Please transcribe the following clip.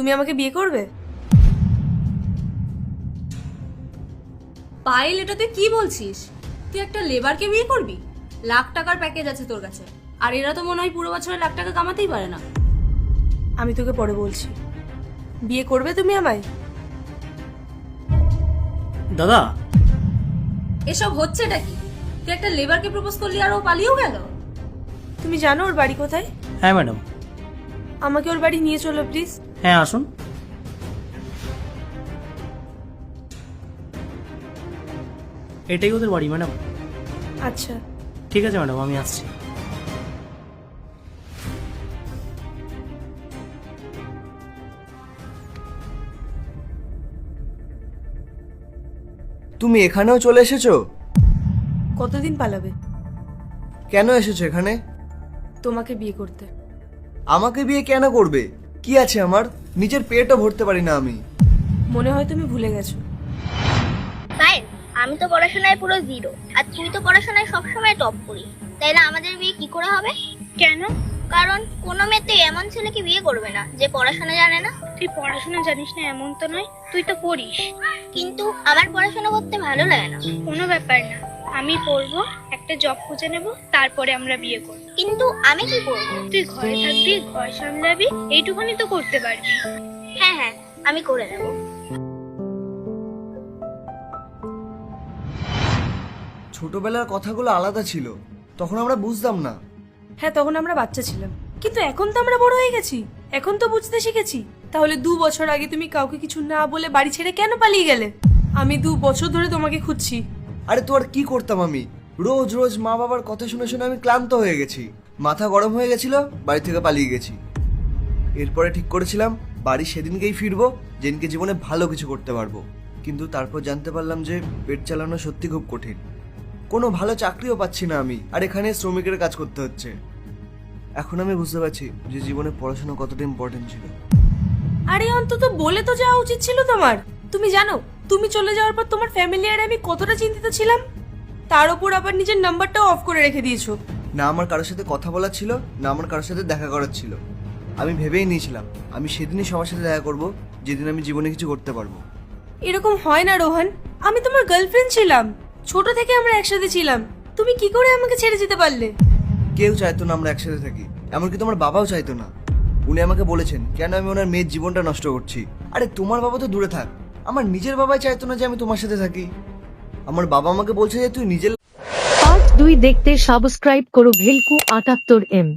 তুমি আমাকে বিয়ে করবে? পায়েল, এটা তুই কি বলছিস? তুই একটা লেবারকে বিয়ে করবি? লাখ টাকার প্যাকেজ আছে তোর কাছে, আর এরা তো মনে হয় পুরো বছরে লাখ টাকা কামাতেই পারে না। আমি তোকে পরে বলছি। বিয়ে করবে তুমি আমায়? দাদা, এসব হচ্ছেটা কি? তুই একটা লেবারকে প্রপোজ করলি আর ও পালিয়েও গেল? তুমি জানো ওর বাড়ি কোথায়? হ্যাঁ ম্যাডাম। আমাকে ওর বাড়ি নিয়ে চলো প্লিজ। হ্যাঁ আসুন। এটাই ওদের বাড়ি ম্যাডাম। আচ্ছা। ঠিক আছে ম্যাডাম, আমি আসছি। তুমি এখানেও চলে এসেছো? কতদিন পালাবে? কেন এসেছো এখানে? তোমাকে বিয়ে করতে। আমাকে বিয়ে কেন করবে? কি আছে আমার? নিজের পেটও ভরতে পারি না আমি। মনে হয় তুমি ভুলে গেছো। সাইন, আমি তো পড়াশোনায় পুরো জিরো, আর তুই তো পড়াশোনায় সবসময় টপ করিস। তাইলে আমাদের বিয়ে কি করে হবে? কেন? কারণ কোনো মেয়েতে এমন ছেলেকে বিয়ে করবে না যে পড়াশোনা জানে না। তুই পড়াশোনা জানিস না এমন তো নয়, তুই তো পড়িস। কিন্তু আমার পড়াশোনা করতে ভালো লাগে না। কোনো ব্যাপার না, আমি পড়বো, একটা জব খুঁজে নেব, তারপরে আমরা বিয়ে করব। কিন্তু আমি কি করবো? তুই ঘরে থাকবি, ঘর সামলাবি, এইটুকুনি তো করতে পারবি। হ্যাঁ হ্যাঁ, আমি করে নেব। ছোটবেলার কথাগুলো আলাদা ছিল, তখন আমরা বুঝতাম না। হ্যাঁ, তখন আমরা বাচ্চা ছিলাম, কিন্তু এখন তো আমরা বড় হয়ে গেছি। এখন তো বুঝতে শিখেছি। তাহলে 2 বছর আগে তুমি কাউকে কিছু না বলে বাড়ি ছেড়ে কেন পালিয়ে গেলে? আমি 2 বছর ধরে তোমাকে খুঁজছি। আরে তো আর কি করতাম আমি? রোজ রোজ মা বাবার কথা শুনে শুনে আমি ক্লান্ত হয়ে গেছি। মাথা গরম হয়ে গেছিল, বাড়ি থেকে পালিয়ে গেছি। এরপরে ঠিক করেছিলাম বাড়ি সেদিনকেই ফিরবো যেদিনকে জীবনে ভালো কিছু করতে পারবো। কিন্তু তারপর জানতে পারলাম যে পেট চালানো সত্যি খুব কঠিন। কোনো ভালো চাকরিও পাচ্ছি না আমি, আর এখানে শ্রমিকের কাজ করতে হচ্ছে। এখন আমি বুঝতে পারছি যে জীবনে পড়াশোনা কতটা ইম্পর্টেন্ট ছিল। আরে অন্তত বলে তো যাওয়া উচিত ছিল তোমার। তুমি জানো তুমি চলে যাওয়ার পর তোমার ফ্যামিলি আর আমি কতটা চিন্তিত ছিলাম। তার উপর আবার নিজের নাম্বারটাও অফ করে রেখে দিয়েছো। না আমার কারোর সাথে কথা বলার ছিল, না আমার কারোর সাথে দেখা করার ছিল। আমি ভেবেই নিয়েছিলাম আমি সেদিনই সবার সাথে দেখা করব যেদিন আমি জীবনে কিছু করতে পারবো। এরকম হয় না রোহন। আমি তোমার গার্লফ্রেন্ড ছিলাম, ছোট থেকে আমরা একসাথে ছিলাম। তুমি কি করে আমাকে ছেড়ে যেতে পারলে? কেউ চাইতো না আমরা একসাথে থাকি, এমনকি তোমার বাবাও চাইতো না। উনি আমাকে বলেছেন কেন আমি ওনার মেয়ের জীবনটা নষ্ট করছি। আরে তোমার বাবা তো দূরে থাক, আমার নিজের বাবাই চাইতো না যে আমি তোমার সাথে থাকি। আমার বাবা আমাকে বলছে যে তুই নিজের পার্ট 2 দেখতে সাবস্ক্রাইব করো ভেলকু 78M।